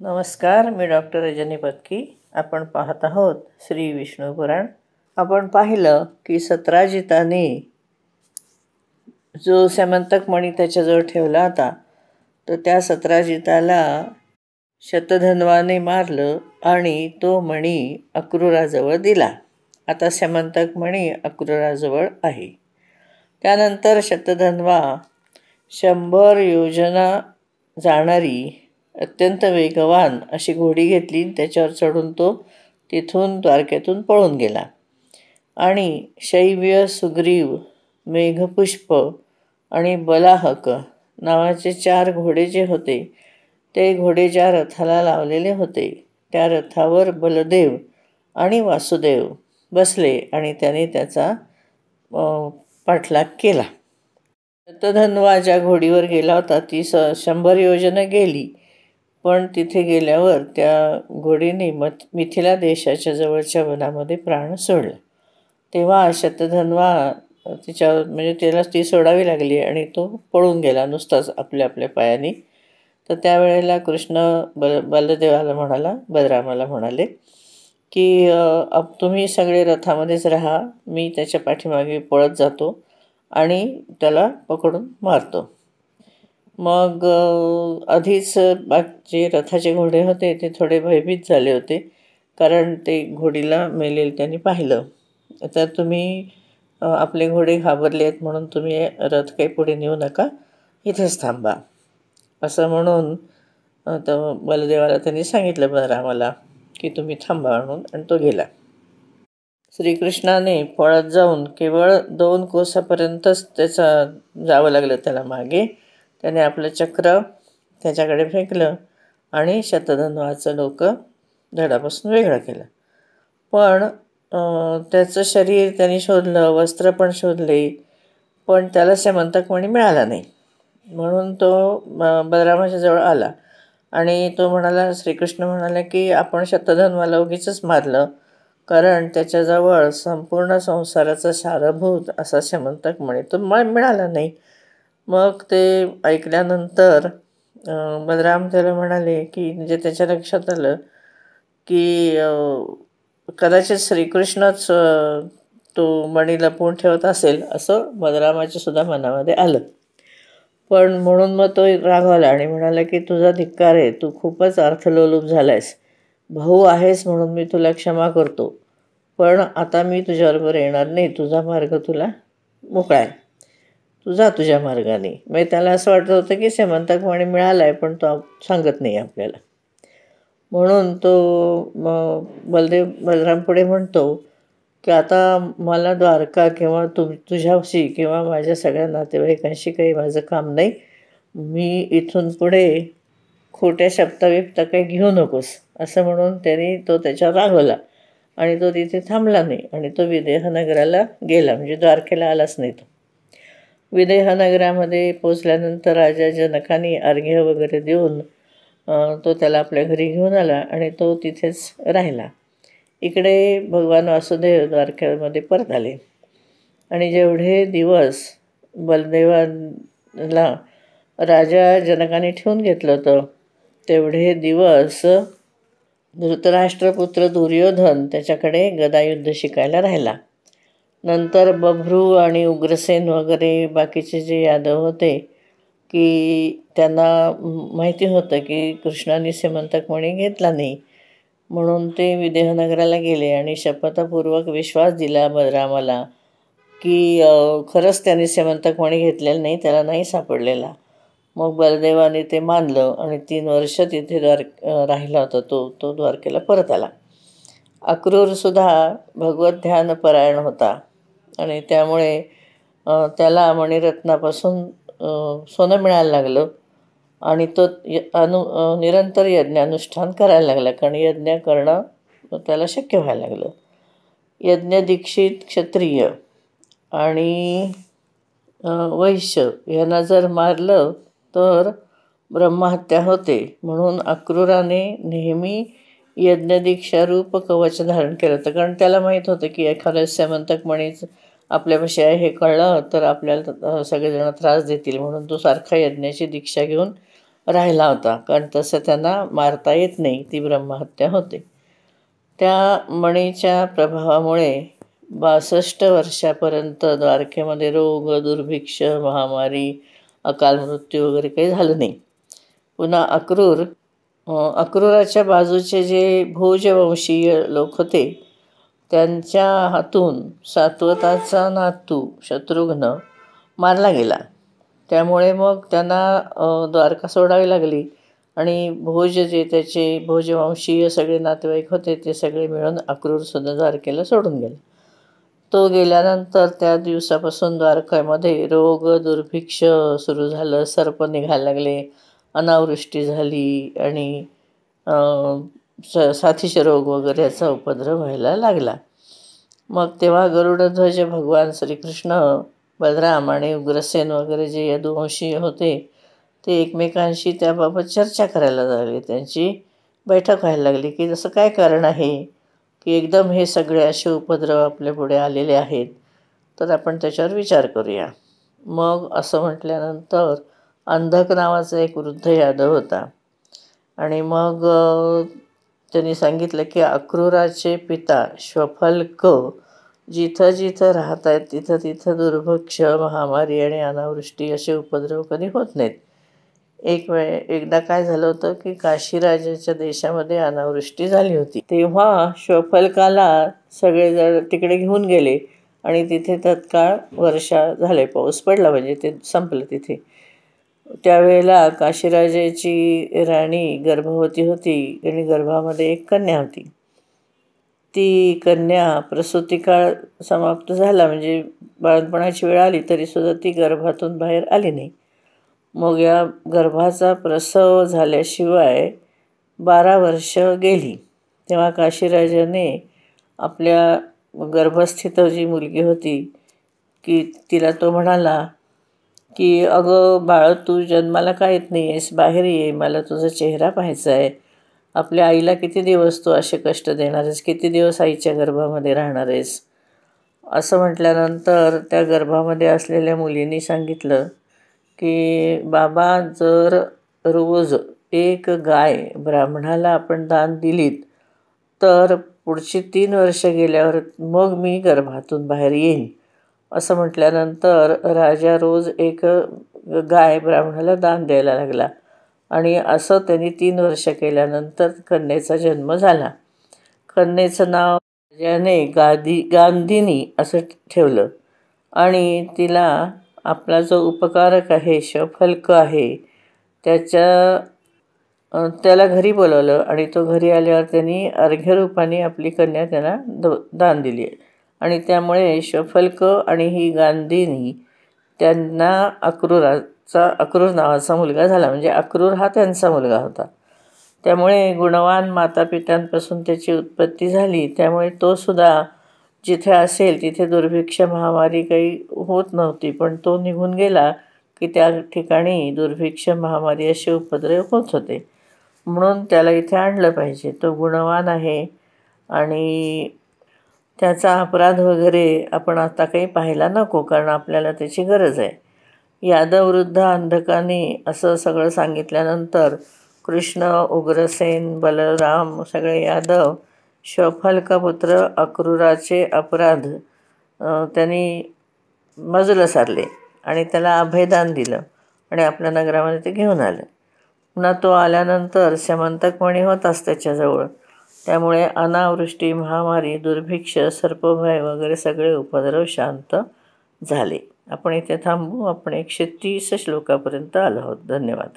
नमस्कार, मी डॉक्टर रजनी पत्की. आपण पाहत आहोत श्री विष्णू पुराण. आपण पाहिलं की सत्राजिताने जो स्यमंतक मणी त्याच्याजवळ ठेवला होता, तर त्या सत्राजिताला शतधन्वाने मारलं आणि तो मणी अक्रूराजवळ दिला. आता स्यमंतक मणी अक्रूराजवळ आहे. त्यानंतर शतधन्वा 100 योजना जाणारी अत्यंत वेगवान अशी घोडी घेतली. त्याच्यावर चढून तो तिथून द्वारकेतून पळून गेला आणि शैव्य, सुग्रीव, मेघपुष्प आणि बलाहक नावाचे 4 घोडे जे होते, ते घोडे ज्या रथाला लावलेले होते त्या रथावर बलदेव आणि वासुदेव बसले आणि त्याने त्याचा पाठलाग केला. शतधन्वा ज्या घोडीवर गेला होता ती 100 योजनं गेली, पण तिथे गेल्यावर त्या घोडीने मिथिला देशाच्या जवळच्या वनामध्ये प्राण सोडला. तेव्हा शतधन्वा त्याला ती सोडावी लागली आणि तो पळून गेला नुसताच आपल्या पायाने. तर त्यावेळेला कृष्ण बलरामाला म्हणाले की तुम्ही सगळे रथामध्येच राहा, मी त्याच्या पाठीमागे पळत जातो आणि त्याला पकडून मारतो. मग आधीच जे रथाचे घोडे होते ते थोडे भयभीत झाले होते, कारण ते घोडीला मेलेले त्यांनी पाहिलं. तर तुम्ही आपले घोडे घाबरले आहेत म्हणून तुम्ही रथ काही पुढे नेऊ नका, इथेच थांबा असं म्हणून तर बलदेवाला त्यांनी सांगितलं बलरामाला की तुम्ही थांबा म्हणून, आणि तो गेला. श्रीकृष्णाने पळत जाऊन केवळ 2 कोसापर्यंतच जावं लागलं त्याला मागे. त्याने आपलं चक्र त्याच्याकडे फेकलं आणि शतधन्वाचं डोकं धडापासून वेगळं केलं. पण त्याचं शरीर त्यांनी शोधलं, वस्त्र पण शोधले, पण त्याला स्यमंतक मणी मिळाला नाही. म्हणून तो बलरामाच्या जवळ आला आणि तो म्हणाला, श्रीकृष्ण म्हणाला की आपण शतधन्वाला उगीचच मारलं, कारण त्याच्याजवळ संपूर्ण संसाराचा सारभूत असा स्यमंतक मणी तो मिळाला नाही. मग ते ऐकल्यानंतर बलराम त्याला म्हणाले की म्हणजे त्याच्या लक्षात आलं की कदाचित श्रीकृष्णच तो मणी लपवून ठेवत असेल असं बलरामाच्या सुद्धा मनामध्ये आलं. पण म्हणून मग तो रागावला आणि म्हणाला की तुझा धिक्कार आहे, तू खूपच अर्थलोलूप झाला आहेस. भाऊ आहेस म्हणून मी तुला क्षमा करतो, पण आता मी तुझ्याबरोबर येणार नाही, तुझा मार्ग तुला मोकळा आहे, तू जा तुझ्या मार्गाने. म्हणजे त्याला असं वाटत होतं की स्यमंतक मणी मिळाला आहे पण तो सांगत नाही आपल्याला. म्हणून तो बलराम पुढे म्हणतो की आता मला द्वारका किंवा तुझ्याशी किंवा माझ्या सगळ्या नातेवाईकांशी काही माझं काम नाही. मी इथून पुढे खोट्या शब्दाबिब्दा काही घेऊ नकोस असं म्हणून त्यांनी तो त्याच्यावर रागवला आणि तो तिथे थांबला नाही आणि तो विदेह नगराला गेला, म्हणजे द्वारकेला आलाच नाही. तो विदेह नगरामध्ये पोचल्यानंतर राजा जनकाने अर्घ्य वगैरे देऊन तो त्याला आपल्या घरी घेऊन आला आणि तो तिथेच राहिला. इकडे भगवान वासुदेव द्वारकेमध्ये परत आले आणि जेवढे दिवस बलदेवाला राजा जनकाने ठेवून घेतलं होतं तेवढे दिवस धृतराष्ट्रपुत्र दुर्योधन त्याच्याकडे गदायुद्ध शिकायला राहिला. नंतर बभ्रू आणि उग्रसेन वगैरे बाकीचे जे यादव होते की त्यांना माहिती होतं की कृष्णाने स्यमंतक मणी घेतला नाही, म्हणून ते विदेहनगराला गेले आणि शपथपूर्वक विश्वास दिला बलरामाला की खरंच त्याने स्यमंतक मणी घेतलेला नाही, त्याला नाही सापडलेला. मग बलदेवाने ते मानलं आणि 3 वर्ष तिथे राहिला होता तो द्वारकेला परत आला. अक्रूरसुद्धा भगवत ध्यानपरायण होता आणि त्यामुळे त्याला मणिरत्नापासून सोनं मिळायला लागलं आणि तो निरंतर यज्ञानुष्ठान करायला लागला, कारण यज्ञ करणं त्याला शक्य व्हायला लागलं. यज्ञदीक्षित क्षत्रिय आणि वैश्य यांना जर मारलं तर ब्रह्महत्या होते, म्हणून अक्रूराने नेहमी यज्ञदीक्षारूप कवच धारण केलं होतं, कारण त्याला माहीत होतं की एखाद्या स्यमंतक मणीच आपल्यापाशी आहे हे कळलं तर आपल्याला सगळेजण त्रास देतील, म्हणून तो सारखा यज्ञाची दीक्षा घेऊन राहिला होता, कारण तसं त्यांना मारता येत नाही, ती ब्रह्महत्या होते. त्या मणीच्या प्रभावामुळे 62 वर्षापर्यंत द्वारकेमध्ये रोग, दुर्भिक्ष, महामारी, अकाल मृत्यू वगैरे काही झालं नाही. पुन्हा अक्रूराच्या बाजूचे जे भोजवंशीय लोक होते, त्यांच्या हातून सात्वताचा नातू शत्रुघ्न मारला गेला. त्यामुळे मग त्यांना द्वारका सोडावी लागली आणि जे त्याचे भोजवंशीय सगळे नातेवाईक होते ते सगळे मिळून अक्रूरसुद्धा द्वारकेला सोडून गेला. तो गेल्यानंतर त्या दिवसापासून द्वारकेमध्ये रोग, दुर्भिक्ष सुरू झालं, सर्प निघायला लागले, अनावृष्टी झाली आणि साथीचे रोग वगैरे याचा उपद्रव व्हायला लागला. मग तेव्हा गरुडध्वज भगवान श्रीकृष्ण, बलराम आणि उग्रसेन वगैरे जे यदुवंशीय होते ते एकमेकांशी त्याबाबत चर्चा करायला लागले. त्यांची बैठक व्हायला लागली की जसं काय कारण आहे की एकदम हे सगळे असे उपद्रव आपल्या पुढे आलेले आहेत, तर आपण त्याच्यावर विचार करूया. मग असं म्हटल्यानंतर अंधक नावाचा एक वृद्ध यादव होता आणि मग त्यांनी सांगितलं की अक्रूराचे पिता श्वफल्क जिथं जिथं राहत आहेत तिथं तिथं दुर्भिक्ष, महामारी आणि अनावृष्टी असे उपद्रव कधी होत नाहीत. एकदा काय झालं होतं की काशीराजाच्या देशामध्ये अनावृष्टी झाली होती. तेव्हा श्वफल्काला सगळेजण तिकडे घेऊन गेले आणि तिथे तत्काळ वर्षा झाले, पाऊस पडला, म्हणजे ते संपलं तिथे. त्यावेळेला काशीराजाची राणी गर्भवती होती आणि गर्भामध्ये एक कन्या होती. ती कन्या प्रसूतिकाळ समाप्त झाला, म्हणजे बाळंतपणाची वेळ आली तरीसुद्धा ती गर्भातून बाहेर आली नाही. मग या गर्भाचा प्रसव झाल्याशिवाय 12 वर्ष गेली. तेव्हा काशीराजाने आपल्या गर्भस्थित जी मुलगी होती की तिला तो म्हणाला की अगं बाळ, तू जन्माला का येत नाही आहेस, बाहेर ये, मला तुझा चेहरा पाहायचा आहे. आपल्या आईला किती दिवस तू असे कष्ट देणार आहेस, किती दिवस आईच्या गर्भामध्ये राहणार आहेस. असं म्हटल्यानंतर त्या गर्भामध्ये असलेल्या मुलींनी सांगितलं की बाबा, जर रोज एक गाय ब्राह्मणाला आपण दान दिलीत तर पुढची 3 वर्ष गेल्यावर मग मी गर्भातून बाहेर येईन. असं म्हटल्यानंतर राजा रोज एक गाय ब्राह्मणाला दान द्यायला लागला आणि असं त्यांनी 3 वर्ष केल्यानंतर कन्येचा जन्म झाला. कन्येचं नाव राजाने गांधिनी असं ठेवलं आणि तिला आपला जो उपकारक आहे, श्वफल्क आहे, त्याला घरी बोलवलं आणि तो घरी आल्यावर त्यांनी अर्घ्यरूपाने आपली कन्या त्यांना दान दिली आणि त्यामुळे श्वफल्क आणि ही गांधिनी त्यांना अक्रूर नावाचा मुलगा झाला. म्हणजे अक्रूर हा त्यांचा मुलगा होता. त्यामुळे गुणवान मातापित्यांपासून त्याची उत्पत्ती झाली. त्यामुळे तो सुद्धा जिथे असेल तिथे दुर्भिक्ष, महामारी काही होत नव्हती, पण तो निघून गेला की त्या ठिकाणी दुर्भिक्ष, महामारी असे उपद्रव होत होते. म्हणून त्याला इथे आणलं पाहिजे. तो गुणवान आहे आणि त्याचा अपराध वगैरे आपण आता काही पाहायला नको, कारण आपल्याला त्याची गरज आहे. यादववृद्ध अंधकाने असं सगळं सांगितल्यानंतर कृष्ण, उग्रसेन, बलराम सगळे यादव श्वफल्कपुत्र अक्रूराचे अपराध त्यांनी बाजूला सारले आणि त्याला अभयदान दिलं आणि आपल्या नगरामध्ये ते घेऊन आलं. पुन्हा तो आल्यानंतर स्यमंतकमणी होताच त्याच्याजवळ. त्यामुळे अनावृष्टी, महामारी, दुर्भिक्ष, सर्पभय वगैरे सगळे उपद्रव शांत झाले. आपण इथे थांबू. आपण 130 श्लोकापर्यंत आलो आहोत. धन्यवाद.